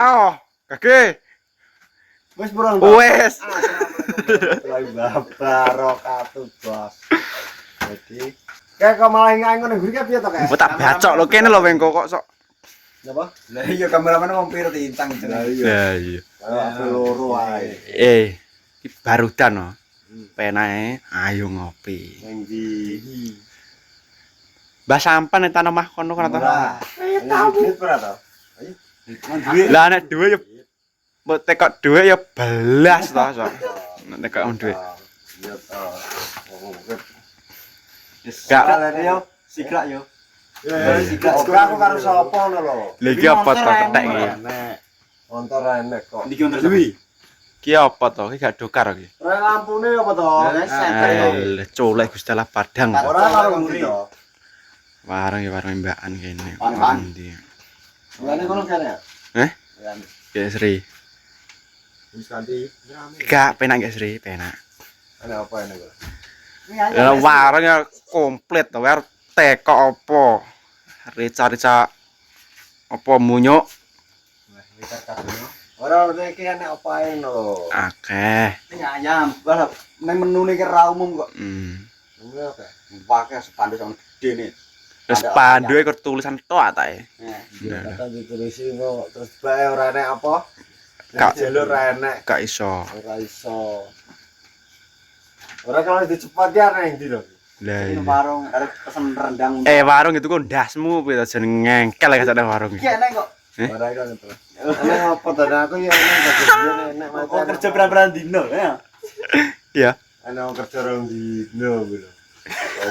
Oh, kaki. Wes burung. Wes. Assalamualaikum wabarakatuh, Bos. Jadi, kayak kok malah ngono nguri piye to, Kak? Mbok tak bacok lho kene lho wengko kok sok. Napa? Lah iya kameramen ngompir tintang Lah jeneng. Ya iya. Aku loro ae. Iki barudan no. Penae ayo ngopi. Ning ndi? Mbah sampan nang omah kono kan to. Kayak tamu. Ora to? Ayo. Lah nek duwe ya mbok tekok duwe ya belas to sok. Nek tekok duwe. Iya to. Gak. Yo, sikrak yo. Aku karo sapa ngono lho. Lha iki apa to ketek iki? Enek. Montor enek kok. Niki wonten duwi. Ki apa to? Ki gak dokar iki. Ora lampune apa to? Lah colek Gusti Allah Padang. Ora karo nguri to. Warung ya warung mbakan kene. Warung. Ndi? Mulane kono kene ya? Eh? Ya Sri. Wis kanthi rame. Gak penak gak Sri, penak. Ana apa enek kok? Ya warung ya komplit to, wer teko apa? Rica-rica apa munyuk Ora iki enek apa ae lho. akeh. Ning ayam, balap nang menune ki ra umum kok. Ngono apa? Pakai spanduk sing gedene. Terus panduke kok tulisan tok ta e. Ya kata ditulisi kok terus bae ora enek apa? Kak. Jalur ora enek, Gak iso. ora iso. Ora kalau dicepat ya nang ndi lho. Lah Ini iya. warung arek pesen rendang. Warung itu kok ndasmu piye to jeneng ngengkel ya ada warung Iki iki. enek kok. Ora iso to. Enek apa to aku ya enek Oh, macam. kerja berapa dino ya? Iya. Ana kerja rong dino kuwi lho.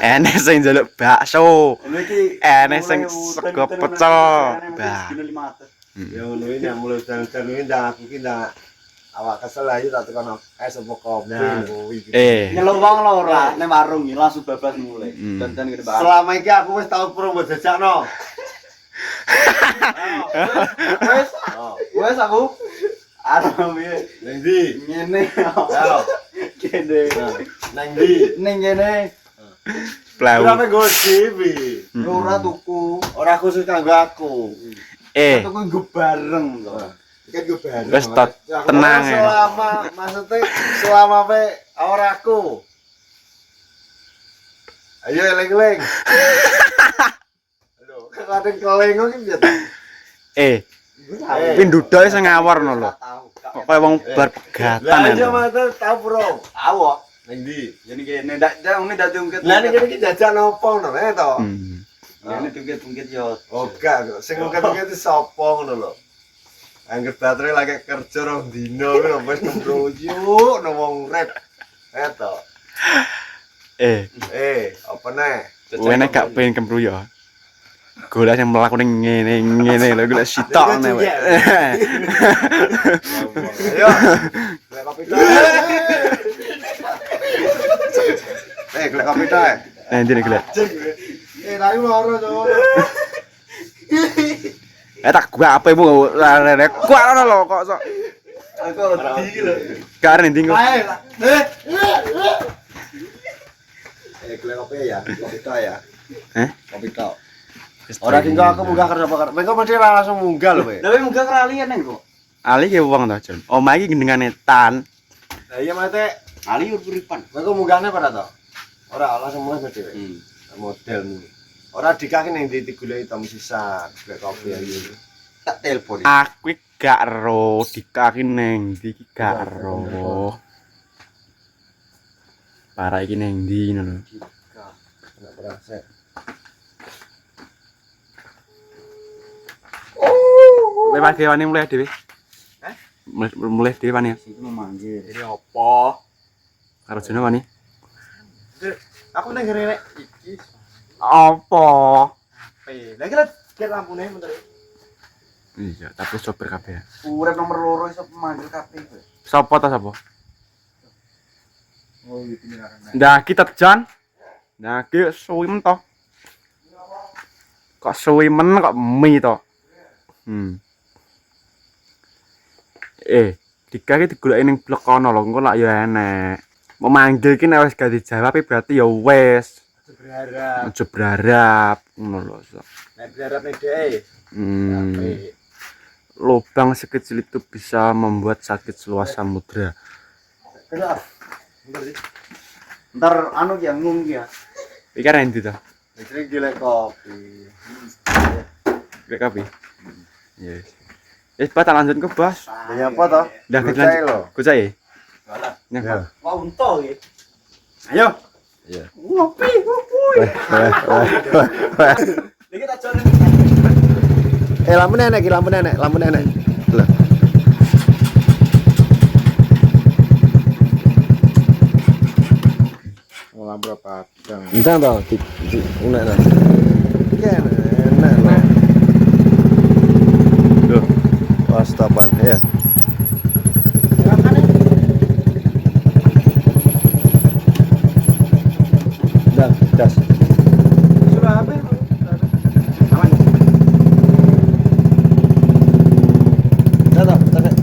Enek sing njaluk bakso. Ini iki Enek sing sego pecel. Bah. Ya ngono iki nek mulai jalan-jalan iki ndak aku ki ndak awak kesel aja tak tekan es apa kopi kuwi. Nyeluk wong lho ora ning warung iki langsung babas mulai. Hmm. Dandan gede banget. Selama iki aku wis tau purung mbok jajakno. Wes, wes aku arep piye? Ning ndi? Ngene. Ayo. Kene. Nang ndi? Ning kene. Plau. Ora menggo dhewe. Ora tuku. Ora khusus kanggo aku. Tuku nggo bareng to. Kan gue bareng. Wes tot tenang ya. Selama maksudnya selama pe ora aku. Ayo eling-eling. Halo, kadang kelengo ki piye to? Pindudoke sing ngawur ngono lho. Kok kaya wong bar pegatan Lah iya ya. mate tau bro. Tahu kok. Ning ndi? Jadi kene ndak ngene ndak diungkit. Lah ning kene iki jajak nopo ngono ae to? Ini diungkit-ungkit yo. Oh gak, sing ngungkit-ungkit sapa ngono lho. Angger baterai lagi kerja rong dino kuwi wis kembroyuk nang wong urip. Eto. Apa neh? Wene gak pengen kembru ya. Golek sing mlaku ning ngene lho golek sitok ne. Ayo. Lek kopi ta. Lek kopi ta. Nah, ndi golek. Tadi loro to. Tak gua apa ibu lare kuat ngono lho kok sok. Aku wedi lho. Gak arep ndi. Ae lah. Lek kopi ya. Kopi ta ya. Kopi ta. Ora tinggal aku munggah kerja bakar. Mengko mesti langsung munggah lho, Pak. Lah wis munggah keralian neng kok. Ali ki wong to, Jon. Omah iki gendengane tan. Lah iya mate. Ali uripan. Mengko munggahne pada to. Ora langsung mulai mesti. Model ini. Ora dikaki ning ndi digoleki to sisan, golek kopi ayo. Tak telepon. Aku gak ero dikaki ning ndi iki gak ero. Para iki ning ndi ngono lho. Enak berasa. Kowe pagi wani mulai dhewe. Mulai dhewe wani. Iki memanggil. Ini apa? Karo jene wani. Aku ning ngene iki. Apa? Lah iki lek lampune bentar. Iya, tapi sopir kabeh. Urip nomor 2 iso memanggil kabeh. Sopo ta sapa? Oh, iki penyerangan. Ndah kita jan. Nah, ki suwi men to. Kok suwi men kok mie to. Dikaki digoleki ning blok kono lho, engko lak ya enek. Mau manggil ki nek wis gak dijawab berarti ya wis. Berharap. Aja berharap ngono lho. Nek berharap nek dhek. lubang sekecil itu bisa membuat sakit seluas samudra. Kenapa? Ntar anu ki ngum ki ya. Iki kan endi to? Jadi gila kopi. Grek kopi. Yes. Pak lanjut ke bos. Ini apa toh? Udah Kucai lanjut. lo. Kucai. Ya. Nyang. Wah unta ki. Ayo. Iya. Ngopi. Iki tak jone. Lampu nenek, lampu nenek, lampu nenek. Lah. Lampu padang. Entah tau, enak lah. Iya, enak lah. Loh, Wastapan, ya. Dah, gas. Sudah habis. Dah, dah, dah.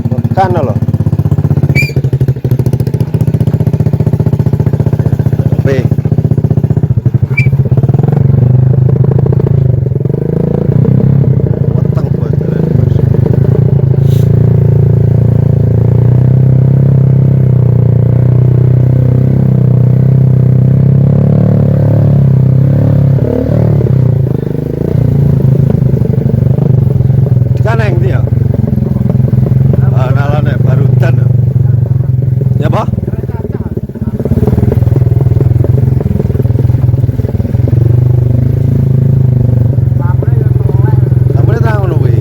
Makan lo. Weh. Matang buat jalan. Kan yang dia. Nalane barudan. Ya, Pak? Lampune terang ngono kuwi.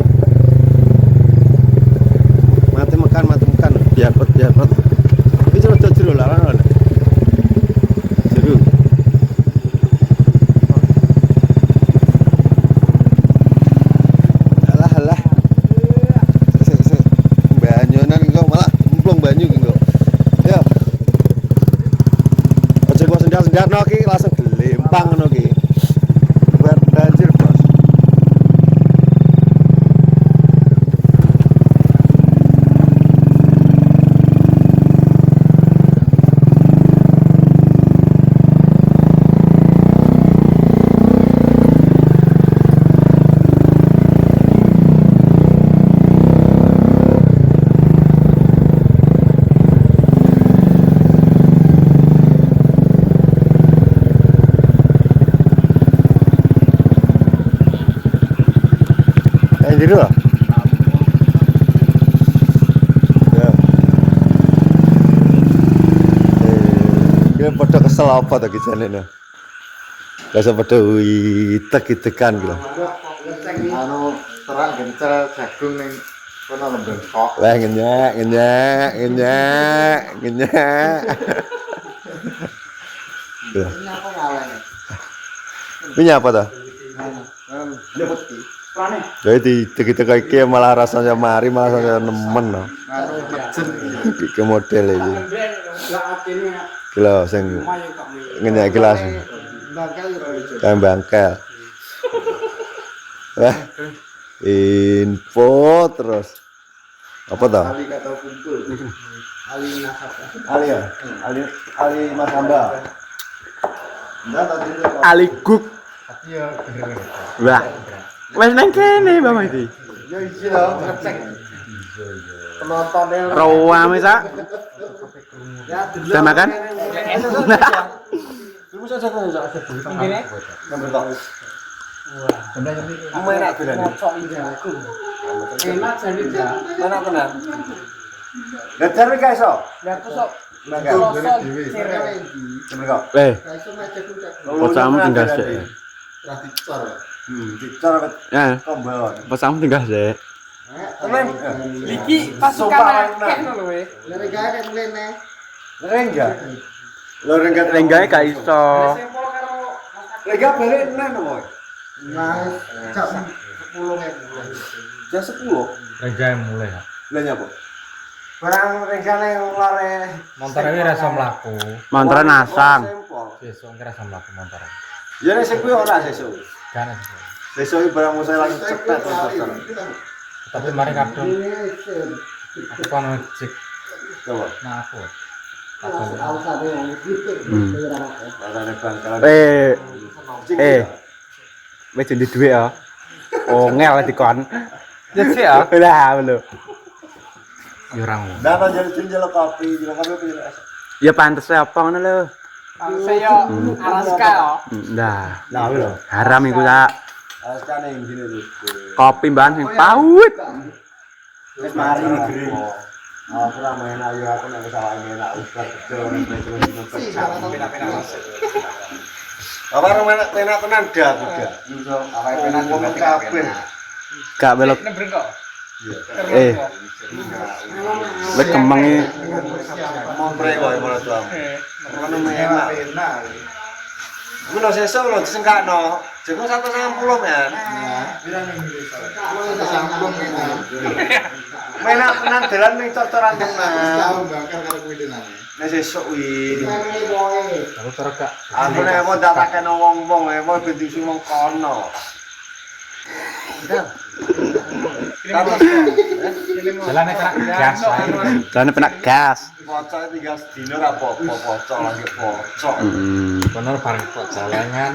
Mati makan, biar bet. Iki rada jero larang. Jero. Alah. Sik. Banyonan engko malah emplung banyu ki engko. Ya. Aja kok sendal-sendalno ki langsung gelempang ngono ki. Banjir, Bos. Jero. Ya. Kira padha kesel apa to ki jane. Lah padha itek-itekan gitu. Anu terang gencar jagung ning kono lembeng kok. Wah ngenyak. Ya. Nyapa ngalane. Ini apa tuh? Prane. Jadi kita kayak malah rasanya mari malah rasanya nemen no. Anu mejen. Kayak model ini. Lah atine Gila sing lumayan kok. ngenyak gelas. Bangkel yo. Kayak bangkel. Wah. Info terus. Apa tuh? Ali kata kumpul. Ali nasab. Ali ya? Ali Mas Hamba. Enggak tadi Aliguk. Iya bener. Wah. Wes nang kene Bang iki. Ya iki lho ngecek. Penontonnya Rawa mesa. ya dulu. Sudah makan? Dulu saja kok enggak ada duit. Ngene. Nomor tok. Wah. enak tuh Dani. Mocok indaku. Enak jane ya. Enak tenan. Lah cari guys so. Lah aku sok Enggak. rasa Dewe. cireng. Temen kok. Iso macet ku. Pocamu tinggal sik. Traditor. Dicor Ya, kombon. pocamu tinggal sik. Temen. Iki pasukan akeh lho we. Lere gawe nek mlene. Rengga. Lo rengga Lenggae gak iso. Sempol karo Rengga balik nang opo? Nah, jam 10 nek. Jam 10. Renggae mulai ya. Lah nyapa? Barang rencana yang lare. Montore iki rasa mlaku. Montore nasang. Besok kira rasa mlaku montore. Ya nek sing kuwi ora sesuk. Kan. Sesuk iki barang musai langsung cepet terus. Tapi mari kadung aku kan ngecek Coba. nah aku. Rasane bangkalan. Wis jadi duit ya. Oh, ngel dikon. Ya sih ya. Lah, lho. Ya orang. Nah, kalau jadi kopi pilih es. Ya pantes apa ngono lho. Saya Araska ya. Nah, Nah, lho. haram iku tak. Es kan yang gini lho. Kopi mbak sing pahit. Wis mari green. Aku ra main ayo aku nek wis awake enak ubar kerja nek terus pecah. Apa ora menak penak tenan dah udah. Iso awake penak juga kabeh. Gak belok. Eh. Wis kemeng iki. Mompre wae malah tuam. Ono enak. Ngono sesuk lho disengkakno. Jenggo 190 men. Menak tenan dalan ning cor-coran tenan. Nek sesuk kuwi. Aku tergak. Aku nek mau dak takeno wong-wong mau ben diisi wong kono. Jalannya kena gas. Jane penak gas. Pocok tinggal sedino ra apa-apa pocok lagi pocok. Bener bareng kok jalangan.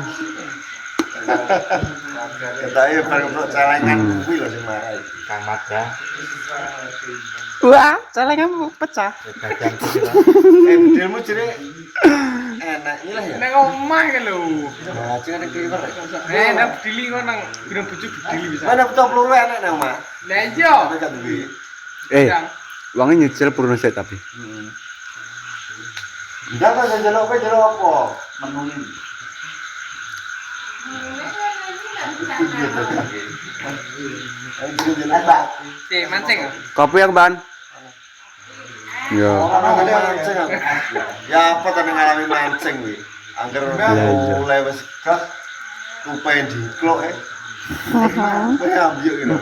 Ketae bareng pro celengan kuwi lho sing marai. Kang Madra. Wah, celengan pecah. Bagian kecil. Modelmu jere enak iki lah ya. Nang omah ke lho. Nah, cek nek kliwer. Nang bedili kok nang gunung bojo bedili bisa. Mana betul peluru enak nang omah. Lah iya. Tapi gak duwe. Wonge nyicil purun sik tapi. Enggak kan njaluk apa? Menungin. Mancing. Kopi yang ban. Ya. Mancing aku. Ya apa tadi ngalami mancing kuwi. Angger iya. mulai wis gas tupen diklok Kowe ambil gitu.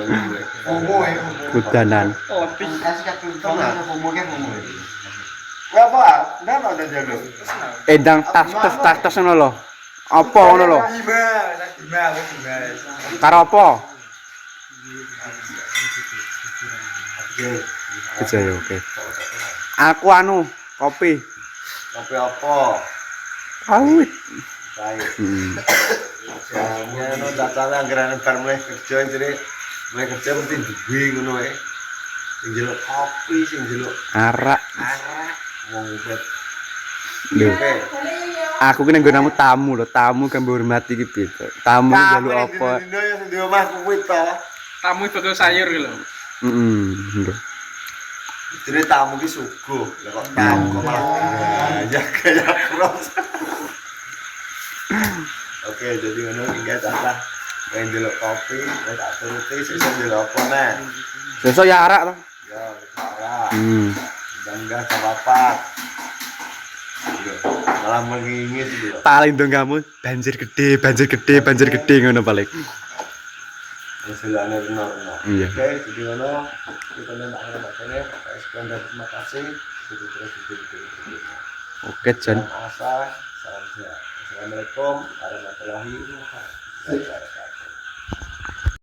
Udanan. Es ketuntung ada pemuknya pemuk. Apa? Enggak ada jalur. Edang tas ngono lho. Apa ngono lho? Karo apa? Kejaya oke. Aku anu kopi. Kopi apa? Pahit. Baik. Ya no datane anggaran bar mulai kerja jadi mulai kerja mesti duwe ngono ae. Sing njeluk kopi, sing njeluk Arak. wong wet. Lho. Aku ki nang nggonamu tamu lho, tamu kan hormati iki beda. Tamu njaluk apa? Dino ya sing di omah kuwi to. Tamu bakal sayur gitu lho. Lho. Jadi tamu ki suguh. Lah kok tamu kok malah ya cross. Oke, jadi ngono iki cacah. Pengen njeluk kopi, wis tak turuti sesuk njeluk apa neh. Sesuk ya arak to. Ya, parah. Bangga sapapat. Malah mengingis gitu. Paling dong kamu banjir gede ngono paling. Hasilnya benar-benar. Iya. Oke, jadi ngono kita ndak ada sini. Sekian dan terima kasih. Oke, Jan. Salam asa, salam sehat. Assalamualaikum warahmatullahi wabarakatuh.